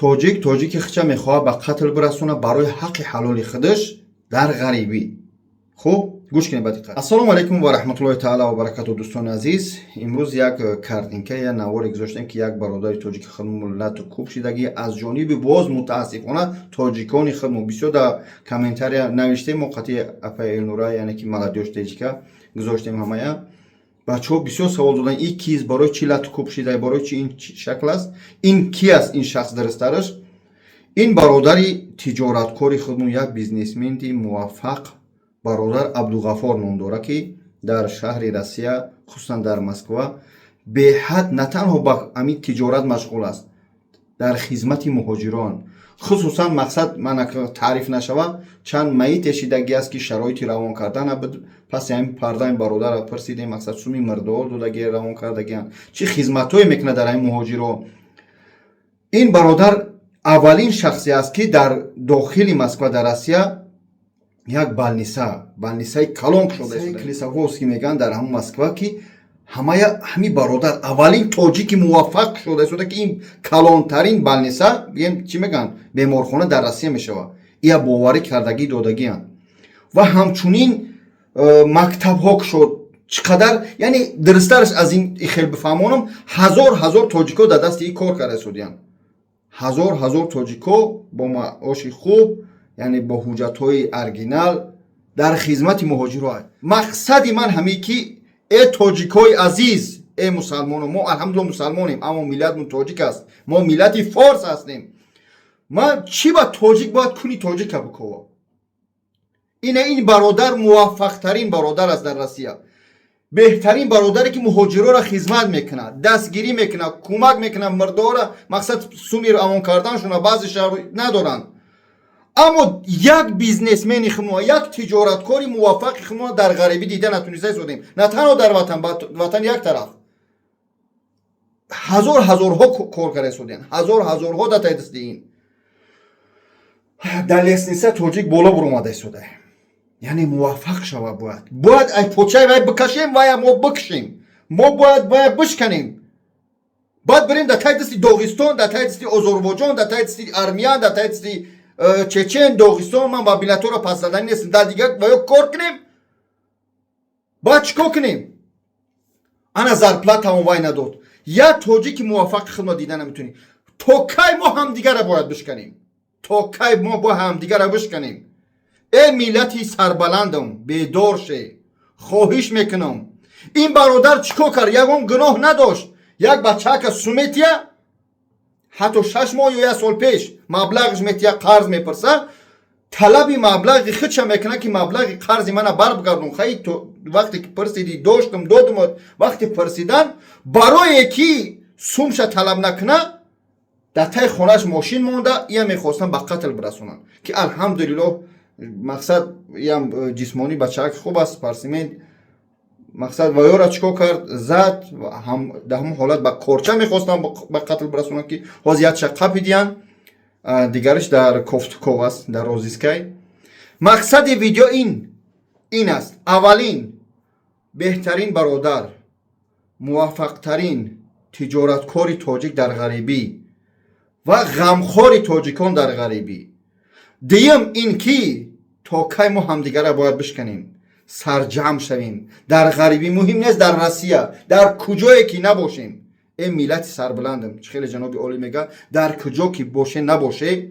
توجیک خچه میخواه به قتل برسونه برای حق حلال خودش در غریبی. خوب گوش کنید با دقت. السلام علیکم و رحمت الله تعالی و برکاته دوستان عزیز. امروز یک کارتینکه یا نواری گذاشتیم که یک برادر توجیک خودمون ملت کوب شدگی از جانب باز متاسفانه توجیکان خودمون بسیار در کامنتاری نوشته موقتی اپای نورا یعنی که ملادیوش تیجیکا گذاشتیم همه بچه‌ها بسیار سوال دادن این کیست برای چی لط کوب شده برای چی این شکل است این کی است این شخص درستش این برادری تجارتکاری خودمون یک بیزنسمن موفق برادر عبدالغفار نام داره که در شهر روسیه خصوصا در مسکو به حد نه تنها با همین تجارت مشغول است در خدمت مهاجران خصوصا مقصد من تعریف نشوه چند میت شدگی است که شرایط روان کردن پس همین پرده برادر پرسیدیم مقصد سومی مردال دودگی روان کردگی چه خدمت‌هایی میکنه در این مهاجران. این برادر اولین شخصی است که در داخل مسکو در روسیه یک بالنیسای کلونک شده کلیساگوس که میگن در همون مسکو که همین برادر اولین توجیک موفق شده که این کلانترین بالنیسا بگیم چی میگن بیمارخانه در روسیه میشوه یا باوری کردگی دادگی هم. و همچنین مکتب ها شد چقدر یعنی درسترش از این خیلی بفهمونم هزار توجیکو در دست این کار کرده شدیان هزار توجیکو با معاش خوب یعنی با حجت‌های ارگینال در خدمت مهاجران. مقصد من همین که ای توجیکای عزیز ای مسلمان ما الحمدلله مسلمانیم اما ملت توجیک است ما ملت فارس هستیم ما چی با توجیک باید کنی توجیک بکو این برادر موفق ترین برادر است در روسیه بهترین برادری که مهاجران را خدمت میکنه دستگیری میکنه کمک میکنه مردم را مقصد سومی رو امان کردنشون بعضی شهر ندارن اما یک بیزنسمن خمو یک تجارتکاری موفق خمو در غریبی دیده نتونسته شدیم نه تنها در وطن یک طرف هزارها کار کرده شدن هزارها در دست این در لیسنسه توجیک بالا برآمده شده یعنی موفق شوه باید ای پوچه وای بکشیم وای ما بکشیم ما باید بشکنیم باید بریم در تای دستی داغستان در تای دستی آذربایجان در تای دستی ارمیان در تای دستی چچن داغستان من با بلاتو را پس دادن نیستم در دیگر باید کار کنیم باید چکو کنیم انا زرپلت هم وای نداد یا توجی که موفق خدمت دیدن نمیتونی تو کی ما هم دیگر را باید بشکنیم تو کی ما با هم دیگر را بشکنیم. ای ملتی سربلندم بیدار شه خواهش میکنم این برادر چکو کرد یکم گناه نداشت یک بچه که سومیتیه حتی 6 ماه یا 1 سال پیش مبلغش میتیه قرض میپرسه طلبی مبلغ خودش میکنه که مبلغ قرض من بر بگردم خیلی تو وقتی که پرسیدی داشتم دادم وقتی پرسیدن برای کی سومش طلب نکنه در تای خونش ماشین مونده یا میخواستن به قتل برسونن که الحمدلله مقصد یا جسمانی بچه خوب است پرسیمین مقصد ویا را چکو کرد زد و هم در همون حالت با کورچه میخواستن به قتل برسونن که حاضیت شقه پیدیان دیگرش در کوفتکو است در روزیسکای. مقصد ویدیو این است اولین بهترین برادر موفق ترین تجارتکاری توجیک در غریبی و غمخوری توجیکان در غریبی. دیم این کی تا کی ما همدیگر را باید بشکنیم سرجم شویم در غریبی مهم نیست در روسیه در کجایی که نباشیم این ملت سربلندم خیلی جناب عالی میگه در کجا که باشه نباشه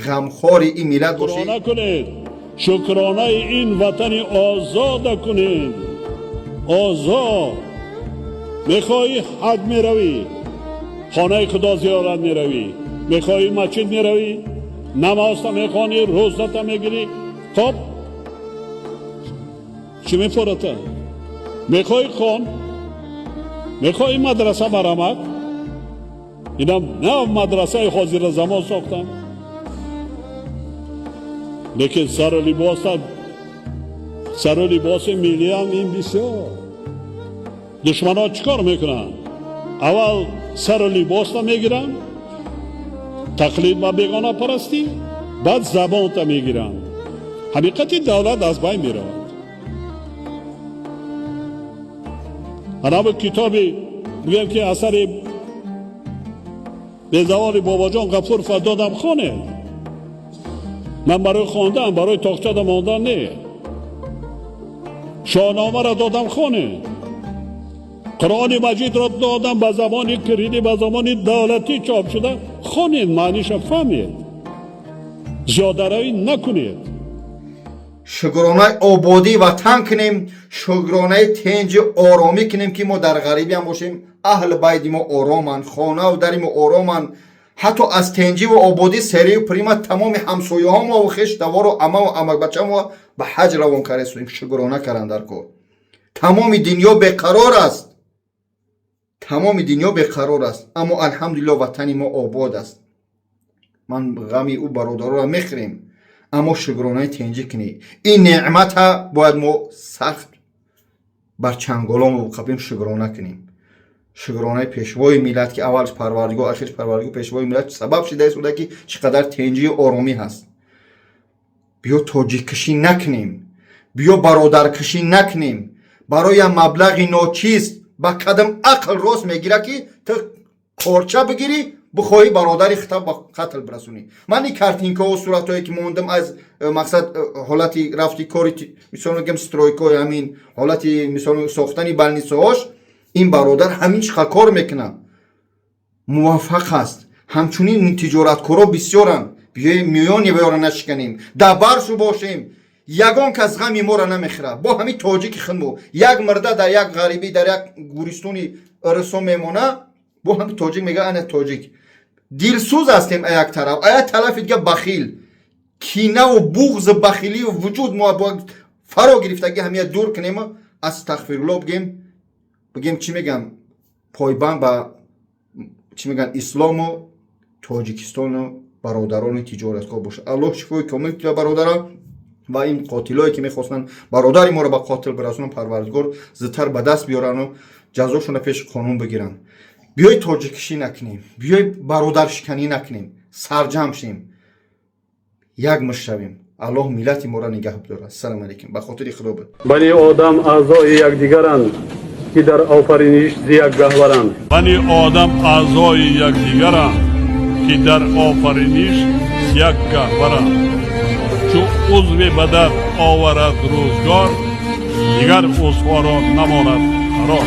غمخوار این ملت باشه شکرانه این وطن آزاد کنید آزاد میخوای حد میروی خانه خدا زیارت میروی میخوای مسجد میروی نماز تا میخوانی روزه تا میگیری خب چی میفورته میخوای خون میخوای مدرسه برآمد اینم نه مدرسه حاضر زمان ساختن لیکن سر و لباس ملی هم این بسیار دشمن ها چکار میکنن اول سر و لباس تا میگیرن تقلید و بیگانه پرستی بعد زبان تا میگیرن حقیقتی دولت از بین میره. انا به کتابی میگم که اثر به زبان باباجان غفور فدادم خانه. من برای خواندن، برای تاقچه ماندن نه. شاهنامه را دادم خانه. قرآن مجید را دادم به زبان کلیدی، به زبان دولتی چاپ شده. خوانید، معنیش فهمید. زیاده روی نکنید. شکرانه آبادی وطن کنیم، شکرانه تنج آرامی کنیم که ما در غریبی هم باشیم. اهل بیت ما آرامن، خانه و در ما آرامن. حتی از تنجی و آبادی سری و پریما تمام همسایه ها ما و خش دوار و امه و امک بچه ما به حج روان کرده سویم. شکرانه کردن در کار. تمام دنیا بیقرار است، تمام دنیا بیقرار است، اما الحمدلله وطن ما آباد است. من غمی او برادر را میخریم، اما شکرانه تنجی کنی. این نعمت ها باید ما سخت بر چنگالام و قبیم شکرانه کنیم. شکرانه پیشوای ملت که اولش پروردگار آخرش پروردگار پیشوای ملت سبب شده است که چقدر تنجی و آرامی هست. بیا تاجیک کشی نکنیم، بیا برادر کشی نکنیم. برای مبلغی ناچیز با قدم عقل راست میگیره که تو قارچه بگیری بخواهی برادری خطاب با قتل برسونی. من این کارتینکا و صورتایی که موندم از مقصد حالتی رفتی کاری مثلا گم سترویکای همین حالتی مثلا ساختنی بلنیسهاش، این برادر همین چقدر کار میکنه، موفق است. همچنین تجارتکارا بسیارن. بیاییم میانی بیاره نشکنیم، دبرشو باشیم. یگان کس غمی ما را نمیخوره. با همین تاجیک خنمو یک مرده در یک غریبی در یک گورستونی ارسو میمونه، با همین تاجیک میگه انا تاجیک. دلسوز هستیم یک طرف، یک طرف دیگه بخیل. کینه و بغض بخیلی و وجود ما باید فرا گرفتگی همه دور کنیم. استغفرالله بگیم چی میگم پایبند با چی میگن اسلام و تاجیکستان و برادران تجارتکار باشه. الله شفای کامل که برادران و این قاتلایی که میخواستن برادر ما رو به قاتل برسونن پروردگار زودتر به دست بیارن و جزاشون پیش قانون بگیرن. بیای تاجیکشی نکنیم، بیای برادر شکنی نکنیم، سرجم شیم، یک مشویم. الله ملت ما را نگه بداره. السلام علیکم. به خاطر خدا بود. بنی آدم اعضای یکدیگرند که در آفرینش ز یک گهورند. بنی آدم اعضای یکدیگرند که در آفرینش یک گهورند. چو عضو بدن آورد روزگار، دیگر عضوها را نماند قرار.